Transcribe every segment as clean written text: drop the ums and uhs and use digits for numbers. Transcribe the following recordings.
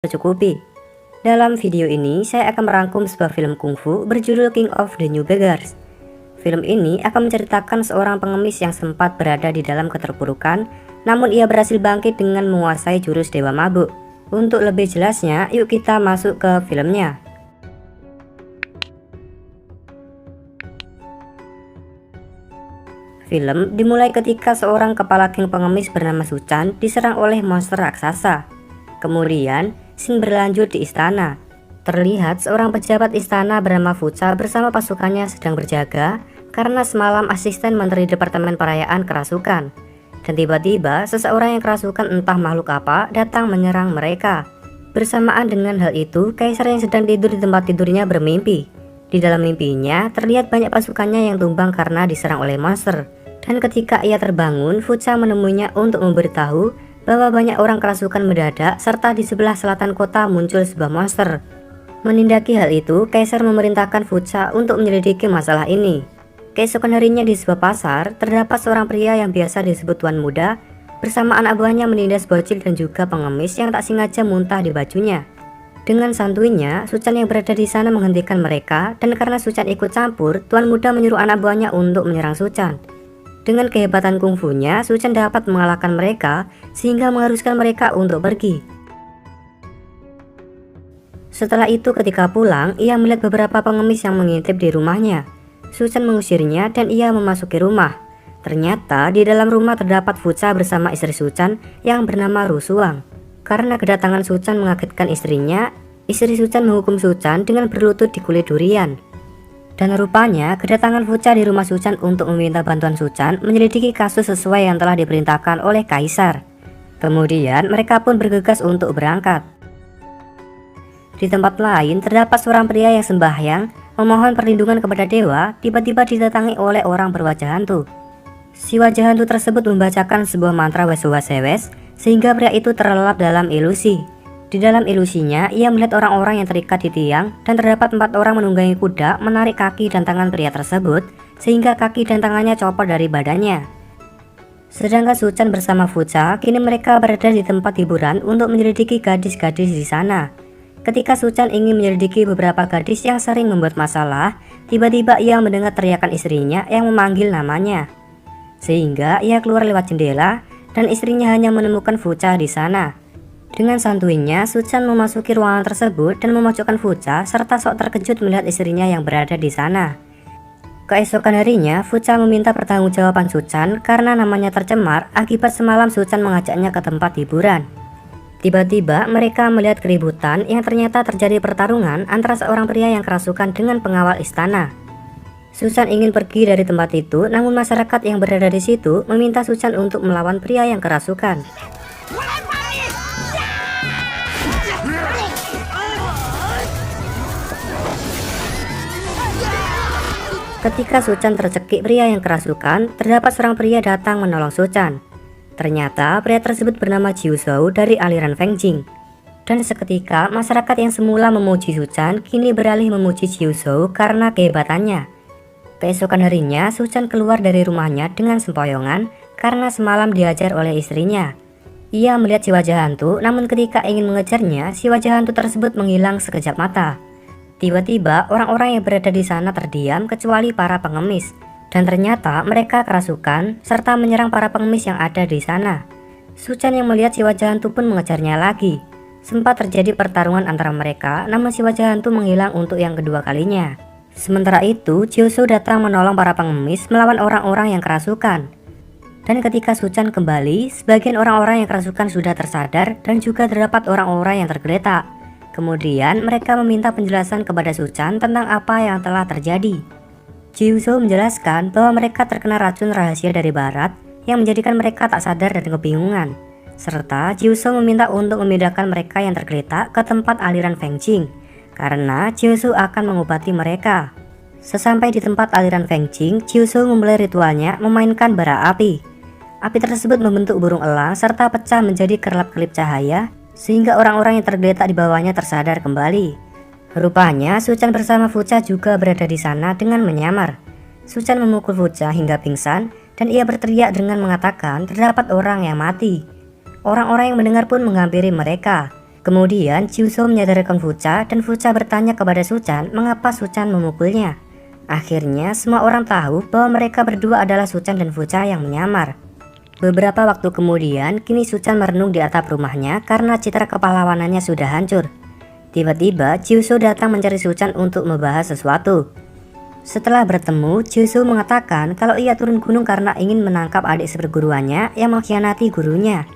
tercukupi. Dalam video ini saya akan merangkum sebuah film kungfu berjudul King of the New Beggars. Film ini akan menceritakan seorang pengemis yang sempat berada di dalam keterpurukan, namun ia berhasil bangkit dengan menguasai jurus Dewa Mabuk. Untuk lebih jelasnya, yuk kita masuk ke filmnya. Film dimulai ketika seorang kepala geng pengemis bernama Suchan diserang oleh monster raksasa. Kemudian, scene berlanjut di istana. Terlihat seorang pejabat istana bernama Fucha bersama pasukannya sedang berjaga karena semalam asisten menteri departemen perayaan kerasukan. Dan tiba-tiba seseorang yang kerasukan entah makhluk apa datang menyerang mereka. Bersamaan dengan hal itu, kaisar yang sedang tidur di tempat tidurnya bermimpi. Di dalam mimpinya terlihat banyak pasukannya yang tumbang karena diserang oleh monster. Dan ketika ia terbangun, Fucha menemuinya untuk memberitahu bahwa banyak orang kerasukan mendadak serta di sebelah selatan kota muncul sebuah monster. Menindaki hal itu, kaisar memerintahkan Fucha untuk menyelidiki masalah ini. Keesokan harinya di sebuah pasar, terdapat seorang pria yang biasa disebut Tuan Muda bersama anak buahnya menindas bocil dan juga pengemis yang tak sengaja muntah di bajunya. Dengan santuinya, Suchan yang berada di sana menghentikan mereka, dan karena Suchan ikut campur, Tuan Muda menyuruh anak buahnya untuk menyerang Suchan. Dengan kehebatan kungfunya, Suchan dapat mengalahkan mereka sehingga mengharuskan mereka untuk pergi. Setelah itu ketika pulang, ia melihat beberapa pengemis yang mengintip di rumahnya. Suchan mengusirnya dan ia memasuki rumah. Ternyata di dalam rumah terdapat Fucha bersama istri Suchan yang bernama Rusuang. Karena kedatangan Suchan mengagetkan istrinya, istri Suchan menghukum Suchan dengan berlutut di kulit durian. Dan rupanya kedatangan Fucha di rumah Suchan untuk meminta bantuan Suchan menyelidiki kasus sesuai yang telah diperintahkan oleh kaisar. Kemudian mereka pun bergegas untuk berangkat. Di tempat lain terdapat seorang pria yang sembahyang memohon perlindungan kepada dewa, tiba-tiba didatangi oleh orang berwajah hantu. Si wajah hantu tersebut membacakan sebuah mantra Weswasewes sehingga pria itu terlelap dalam ilusi. Di dalam ilusinya, ia melihat orang-orang yang terikat di tiang dan terdapat 4 orang menunggangi kuda menarik kaki dan tangan pria tersebut sehingga kaki dan tangannya copot dari badannya. Sedangkan Suchan bersama Fucha kini mereka berada di tempat hiburan untuk menyelidiki gadis-gadis di sana. Ketika Suchan ingin menyelidiki beberapa gadis yang sering membuat masalah, tiba-tiba ia mendengar teriakan istrinya yang memanggil namanya. Sehingga ia keluar lewat jendela dan istrinya hanya menemukan Fucha di sana. Dengan santuinya, Suchan memasuki ruangan tersebut dan memojokkan Fucha serta sok terkejut melihat istrinya yang berada di sana. Keesokan harinya, Fucha meminta pertanggungjawaban Suchan karena namanya tercemar akibat semalam Suchan mengajaknya ke tempat hiburan. Tiba-tiba mereka melihat keributan yang ternyata terjadi pertarungan antara seorang pria yang kerasukan dengan pengawal istana. Suchan ingin pergi dari tempat itu, namun masyarakat yang berada di situ meminta Suchan untuk melawan pria yang kerasukan. Ketika Suchan tercekik pria yang kerasukan, terdapat seorang pria datang menolong Suchan. Ternyata pria tersebut bernama Jiu Zhou dari aliran Feng Jing. Dan seketika masyarakat yang semula memuji Suchan kini beralih memuji Jiu Zhou karena kehebatannya. Keesokan harinya, Suchan keluar dari rumahnya dengan sempoyongan karena semalam diajar oleh istrinya. Ia melihat si wajah hantu, namun ketika ingin mengejarnya, si wajah hantu tersebut menghilang sekejap mata. Tiba-tiba orang-orang yang berada di sana terdiam kecuali para pengemis, dan ternyata mereka kerasukan serta menyerang para pengemis yang ada di sana. Suchan yang melihat si wajah hantu pun mengejarnya lagi. Sempat terjadi pertarungan antara mereka, namun si wajah hantu menghilang untuk yang kedua kalinya. Sementara itu, Jiu Zhou datang menolong para pengemis melawan orang-orang yang kerasukan. Dan ketika Suchan kembali, sebagian orang-orang yang kerasukan sudah tersadar dan juga terdapat orang-orang yang tergeletak. Kemudian mereka meminta penjelasan kepada Suchan tentang apa yang telah terjadi. Jiu Zhou menjelaskan bahwa mereka terkena racun rahasia dari barat yang menjadikan mereka tak sadar dan kebingungan. Serta Jiu Zhou meminta untuk memindahkan mereka yang tergeletak ke tempat aliran Feng Jing, karena Jiu Zhou akan mengobati mereka. Sesampai di tempat aliran Feng Jing, Jiu Zhou memulai ritualnya memainkan bara api. Api tersebut membentuk burung elang serta pecah menjadi kerlap-kelip cahaya, sehingga orang-orang yang tergeletak di bawahnya tersadar kembali. Rupanya Suchan bersama Fucha juga berada di sana dengan menyamar. Suchan memukul Fucha hingga pingsan dan ia berteriak dengan mengatakan terdapat orang yang mati. Orang-orang yang mendengar pun menghampiri mereka. Kemudian Jiuzhou menyadarkan Fucha dan Fucha bertanya kepada Suchan mengapa Suchan memukulnya. Akhirnya semua orang tahu bahwa mereka berdua adalah Suchan dan Fucha yang menyamar. Beberapa waktu kemudian kini Suchan merenung di atap rumahnya karena citra kepahlawanannya sudah hancur. Tiba-tiba Jiuzhou datang mencari Suchan untuk membahas sesuatu. Setelah bertemu, Jiuzhou mengatakan kalau ia turun gunung karena ingin menangkap adik seperguruannya yang mengkhianati gurunya.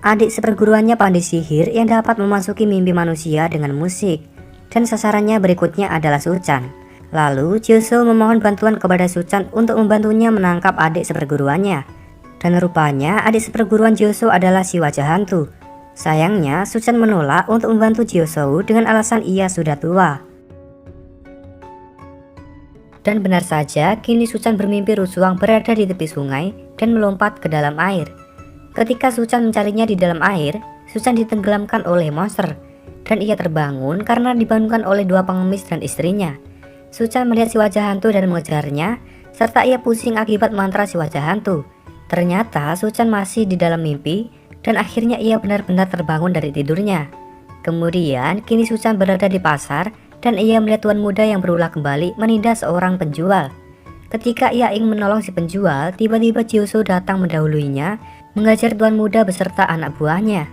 Adik seperguruannya pandai sihir yang dapat memasuki mimpi manusia dengan musik, dan sasarannya berikutnya adalah Suchan. Lalu Jiuzhou memohon bantuan kepada Suchan untuk membantunya menangkap adik seperguruannya. Dan rupanya adik seperguruan Jiuzhou adalah si wajah hantu. Sayangnya Suchan menolak untuk membantu Jiuzhou dengan alasan ia sudah tua. Dan benar saja, kini Suchan bermimpi Rusuang berada di tepi sungai dan melompat ke dalam air. Ketika Suchan mencarinya di dalam air, Suchan ditenggelamkan oleh monster, dan ia terbangun karena dibangunkan oleh dua pengemis dan istrinya. Suchan melihat si wajah hantu dan mengejarnya, serta ia pusing akibat mantra si wajah hantu. Ternyata Suchan masih di dalam mimpi, dan akhirnya ia benar-benar terbangun dari tidurnya. Kemudian kini Suchan berada di pasar, dan ia melihat tuan muda yang berulah kembali menindas seorang penjual. Ketika ia ingin menolong si penjual, tiba-tiba Jiuzhou datang mendahuluinya, mengajar tuan muda beserta anak buahnya.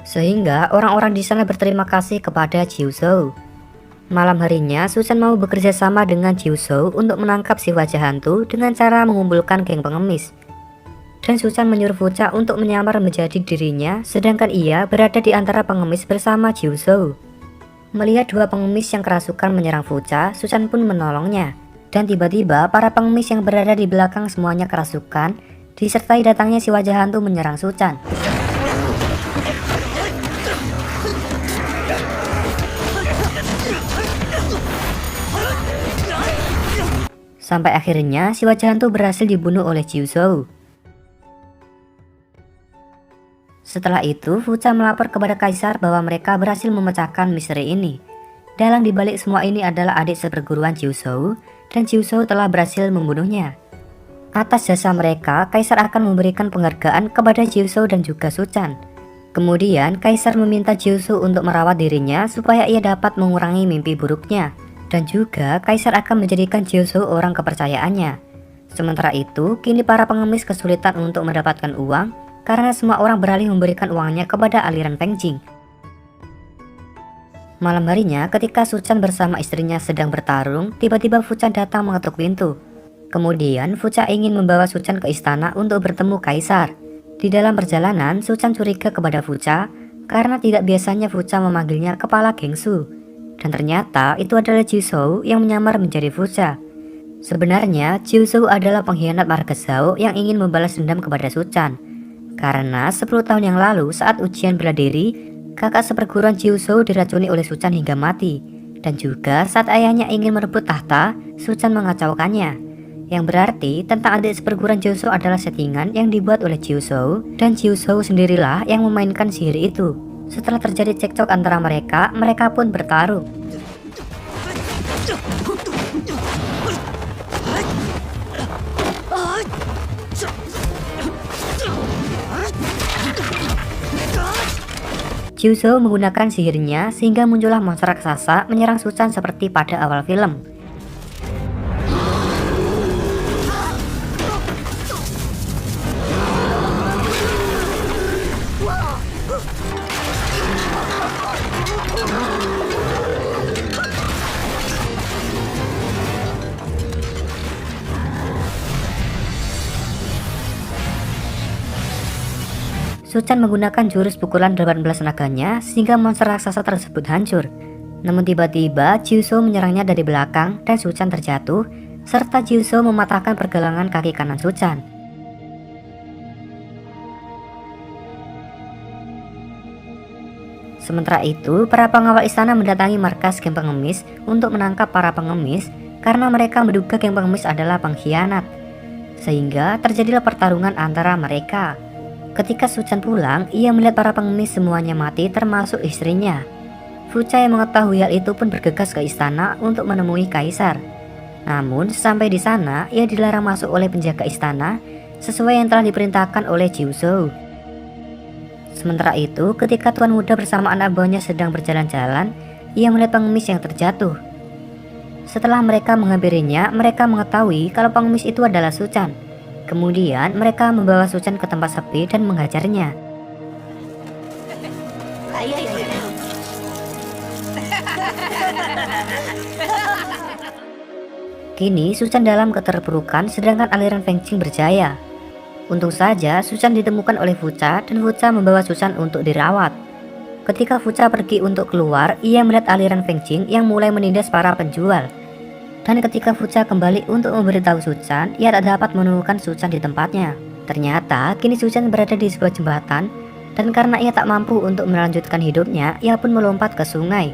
Sehingga orang-orang di sana berterima kasih kepada Jiuzhou. Malam harinya Suchan mau bekerja sama dengan Jiuzhou untuk menangkap si wajah hantu dengan cara mengumpulkan geng pengemis. Dan Suchan menyuruh Fucha untuk menyamar menjadi dirinya, sedangkan ia berada di antara pengemis bersama Jiuzhou. Melihat dua pengemis yang kerasukan menyerang Fucha, Suchan pun menolongnya. Dan tiba-tiba para pengemis yang berada di belakang semuanya kerasukan, disertai datangnya si wajah hantu menyerang Suchan. Sampai akhirnya si wajah hantu berhasil dibunuh oleh Jiuzhou. Setelah itu Fucha melapor kepada kaisar bahwa mereka berhasil memecahkan misteri ini. Dalang dibalik semua ini adalah adik seperguruan Jiuzhou, dan Jiuzhou telah berhasil membunuhnya. Atas jasa mereka, kaisar akan memberikan penghargaan kepada Jiuzhou dan juga Suchan. Kemudian kaisar meminta Jiuzhou untuk merawat dirinya supaya ia dapat mengurangi mimpi buruknya. Dan juga kaisar akan menjadikan Jiuzhou orang kepercayaannya. Sementara itu, kini para pengemis kesulitan untuk mendapatkan uang karena semua orang beralih memberikan uangnya kepada aliran Feng Jing. Malam harinya, ketika Suchan bersama istrinya sedang bertarung, tiba-tiba Fucha datang mengetuk pintu. Kemudian Fucha ingin membawa Suchan ke istana untuk bertemu kaisar. Di dalam perjalanan, Suchan curiga kepada Fucha karena tidak biasanya Fucha memanggilnya kepala gengsu. Dan ternyata itu adalah Jiuzhou yang menyamar menjadi Fucha. Sebenarnya Jiuzhou adalah pengkhianat marga Zhao yang ingin membalas dendam kepada Suchan. Karena 10 tahun yang lalu saat ujian bela diri, kakak seperguruan Jiuzhou diracuni oleh Suchan hingga mati. Dan juga saat ayahnya ingin merebut tahta, Suchan mengacaukannya. Yang berarti tentang adik seperguruan Jiuzhou adalah settingan yang dibuat oleh Jiuzhou, dan Jiuzhou sendirilah yang memainkan sihir itu. Setelah terjadi cekcok antara mereka, mereka pun bertarung. Jiuzhou menggunakan sihirnya sehingga muncullah monster raksasa menyerang Suchan seperti pada awal film. Suchan menggunakan jurus pukulan 18 tenaganya sehingga monster raksasa tersebut hancur. Namun tiba-tiba Jiuzhou menyerangnya dari belakang dan Suchan terjatuh, serta Jiuzhou mematahkan pergelangan kaki kanan Suchan. Sementara itu, para pengawal istana mendatangi markas geng pengemis untuk menangkap para pengemis karena mereka menduga geng pengemis adalah pengkhianat. Sehingga terjadilah pertarungan antara mereka. Ketika Suchan pulang, ia melihat para pengemis semuanya mati termasuk istrinya. Fucha yang mengetahui hal itu pun bergegas ke istana untuk menemui kaisar. Namun sampai di sana, ia dilarang masuk oleh penjaga istana sesuai yang telah diperintahkan oleh Jiuzhou. Sementara itu, ketika tuan muda bersama anak buahnya sedang berjalan-jalan, ia melihat pengemis yang terjatuh. Setelah mereka menghampirinya, mereka mengetahui kalau pengemis itu adalah Suchan. Kemudian mereka membawa Suchan ke tempat sepi dan menghajarnya. Kini Suchan dalam keterpurukan sedangkan aliran Feng Qing berjaya. Untung saja Suchan ditemukan oleh Fucha dan Fucha membawa Suchan untuk dirawat. Ketika Fucha pergi untuk keluar, ia melihat aliran Feng Qing yang mulai menindas para penjual. Dan ketika Fucha kembali untuk memberitahu Suchan, ia tak dapat menemukan Suchan di tempatnya. Ternyata kini Suchan berada di sebuah jembatan, dan karena ia tak mampu untuk melanjutkan hidupnya, ia pun melompat ke sungai.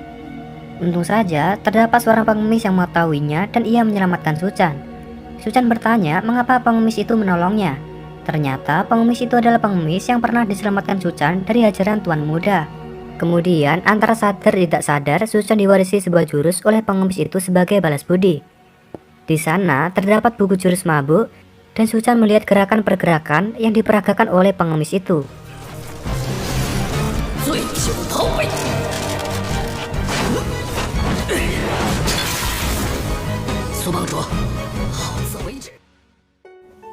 Untung saja terdapat seorang pengemis yang mengetahuinya dan ia menyelamatkan Suchan. Suchan bertanya mengapa pengemis itu menolongnya. Ternyata pengemis itu adalah pengemis yang pernah diselamatkan Suchan dari hajaran tuan muda. Kemudian antara sadar tidak sadar, Suchan diwarisi sebuah jurus oleh pengemis itu sebagai balas budi. Di sana terdapat buku jurus mabuk dan Suchan melihat gerakan-pergerakan yang diperagakan oleh pengemis itu.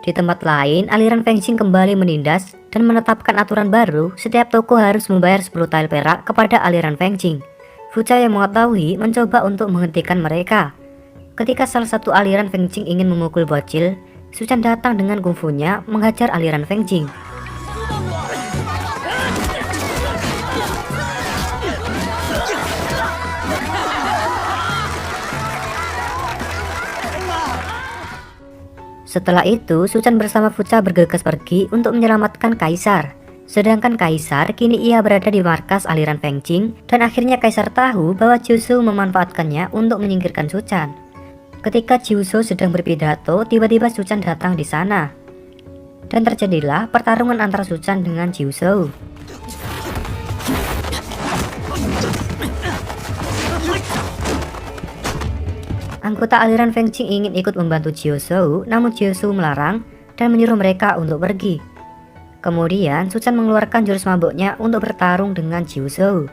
Di tempat lain, aliran Feng Qing kembali menindas dan menetapkan aturan baru, setiap toko harus membayar 10 tael perak kepada aliran Feng Qing. Fucha yang mengetahui mencoba untuk menghentikan mereka. Ketika salah satu aliran Feng Qing ingin memukul bocil, Suchan datang dengan kungfunya menghajar aliran Feng Qing. Setelah itu, Suchan bersama Fucha bergegas pergi untuk menyelamatkan Kaisar. Sedangkan Kaisar kini ia berada di markas aliran Feng Qing, dan akhirnya Kaisar tahu bahwa Jiuzhou memanfaatkannya untuk menyingkirkan Suchan. Ketika Jiuzhou sedang berpidato, tiba-tiba Suchan datang di sana. Dan terjadilah pertarungan antara Suchan dengan Jiuzhou. Anggota aliran Feng Qing ingin ikut membantu Jiuzhou, namun Jiuzhou melarang dan menyuruh mereka untuk pergi. Kemudian Suchan mengeluarkan jurus mabuknya untuk bertarung dengan Jiuzhou.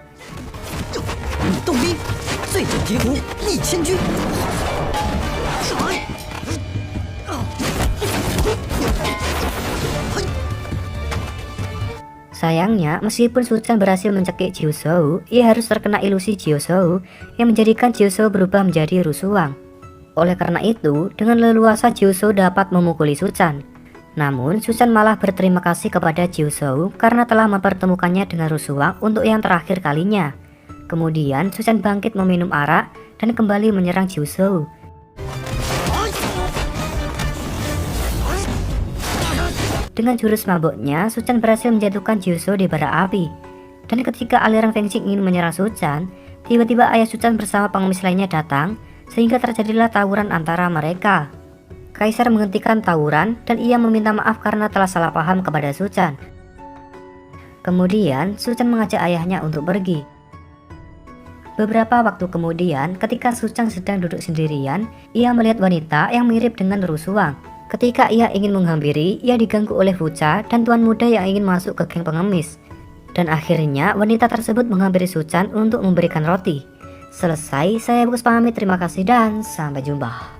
Sayangnya, meskipun Suchan berhasil mencekik Jiuzhou, ia harus terkena ilusi Jiuzhou yang menjadikan Jiuzhou berubah menjadi rusuang. Oleh karena itu, dengan leluasa Jiuzhou dapat memukuli Suchan. Namun, Suchan malah berterima kasih kepada Jiuzhou karena telah mempertemukannya dengan rusuang untuk yang terakhir kalinya. Kemudian, Suchan bangkit meminum arak dan kembali menyerang Jiuzhou. Dengan jurus mabuknya, Suchan berhasil menjatuhkan Jiuzhou di bara api. Dan ketika aliran Feng Qing ingin menyerang Suchan, tiba-tiba ayah Suchan bersama pengemis lainnya datang, sehingga terjadilah tawuran antara mereka. Kaisar menghentikan tawuran dan ia meminta maaf karena telah salah paham kepada Suchan. Kemudian, Suchan mengajak ayahnya untuk pergi. Beberapa waktu kemudian, ketika Suchan sedang duduk sendirian, ia melihat wanita yang mirip dengan rusuang. Ketika ia ingin menghampiri, ia diganggu oleh Fucha dan tuan muda yang ingin masuk ke geng pengemis. Dan akhirnya wanita tersebut menghampiri Suchan untuk memberikan roti. Selesai, saya Bagus pamit, terima kasih dan sampai jumpa.